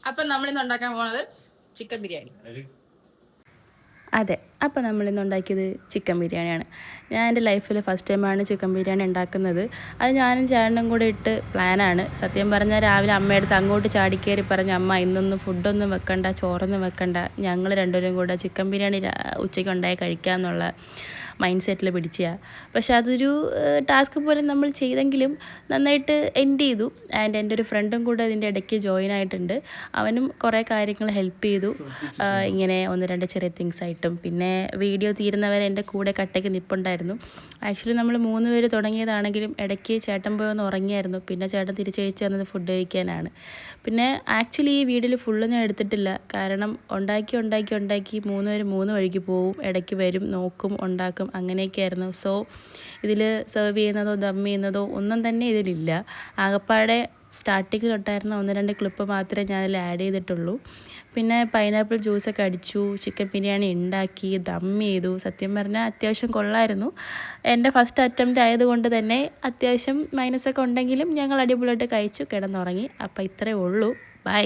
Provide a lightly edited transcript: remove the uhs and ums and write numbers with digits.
അപ്പൊ നമ്മളിന്ന് ഉണ്ടാക്കാൻ പോകുന്നത് ചിക്കൻ ബിരിയാണി. അതെ, അപ്പോൾ നമ്മളിന്ന് ഉണ്ടാക്കിയത് ചിക്കൻ ബിരിയാണിയാണ്. ഞാൻ എൻ്റെ ലൈഫിൽ ഫസ്റ്റ് ടൈമാണ് ചിക്കൻ ബിരിയാണി ഉണ്ടാക്കുന്നത്. അത് ഞാനും ചേട്ടനും കൂടെ ഇട്ട് പ്ലാനാണ്. സത്യം പറഞ്ഞാൽ രാവിലെ അമ്മയടുത്ത് അങ്ങോട്ട് ചാടിക്കയറി പറഞ്ഞ, അമ്മ ഇന്നൊന്നും ഫുഡൊന്നും വെക്കണ്ട, ചോറൊന്നും വെക്കണ്ട, ഞങ്ങൾ രണ്ടുപേരും കൂടെ ചിക്കൻ ബിരിയാണി ഉച്ചയ്ക്ക് ഉണ്ടായി കഴിക്കാമെന്നുള്ള മൈൻഡ് സെറ്റിൽ പിടിച്ചാൽ. പക്ഷെ അതൊരു ടാസ്ക് പോലെ നമ്മൾ ചെയ്തെങ്കിലും നന്നായിട്ട് എൻഡ് ചെയ്തു. ആൻഡ് എൻ്റെ ഒരു ഫ്രണ്ടും കൂടെ അതിൻ്റെ ഇടയ്ക്ക് ജോയിൻ ആയിട്ടുണ്ട്. അവനും കുറേ കാര്യങ്ങൾ ഹെൽപ്പ് ചെയ്തു, ഇങ്ങനെ ഒന്ന് രണ്ട് ചെറിയ തിങ്സ് ആയിട്ടും. പിന്നെ വീഡിയോ തീരുന്നവരെ എൻ്റെ കൂടെ കട്ടയ്ക്ക് നിൽപ്പുണ്ടായിരുന്നു. ആക്ച്വലി നമ്മൾ 3 പേര് തുടങ്ങിയതാണെങ്കിലും ഇടയ്ക്ക് ചേട്ടൻ പോയി ഒന്ന് ഉറങ്ങിയായിരുന്നു. പിന്നെ ചേട്ടൻ തിരിച്ചയച്ച് തന്നത് ഫുഡ് കഴിക്കാനാണ്. പിന്നെ ആക്ച്വലി ഈ വീഡിയോയിൽ ഫുള്ള് ഞാൻ എടുത്തിട്ടില്ല. കാരണം ഉണ്ടാക്കി 3 പേര് 3 വഴിക്ക് പോവും, ഇടയ്ക്ക് വരും, നോക്കും, ഉണ്ടാക്കും, അങ്ങനെയൊക്കെയായിരുന്നു. സോ ഇതിൽ സെർവ് ചെയ്യുന്നതോ ദം ചെയ്യുന്നതോ ഒന്നും തന്നെ ഇതിലില്ല. ആകപ്പാടെ സ്റ്റാർട്ടിങ്ങിൽ തൊട്ടായിരുന്ന 1-2 ക്ലിപ്പ് മാത്രമേ ഞാനതിൽ ആഡ് ചെയ്തിട്ടുള്ളൂ. പിന്നെ പൈനാപ്പിൾ ജ്യൂസൊക്കെ അടിച്ചു, ചിക്കൻ ബിരിയാണി ഉണ്ടാക്കി, ദം ചെയ്തു. സത്യം പറഞ്ഞാൽ അത്യാവശ്യം കൊള്ളായിരുന്നു. എൻ്റെ ഫസ്റ്റ് അറ്റംപ്റ്റ് ആയതുകൊണ്ട് തന്നെ അത്യാവശ്യം മൈനസൊക്കെ ഉണ്ടെങ്കിലും ഞങ്ങൾ അടിപൊളിയായിട്ട് കഴിച്ചു, കിടന്നുറങ്ങി. അപ്പോൾ ഇത്രയേ ഉള്ളൂ. ബൈ.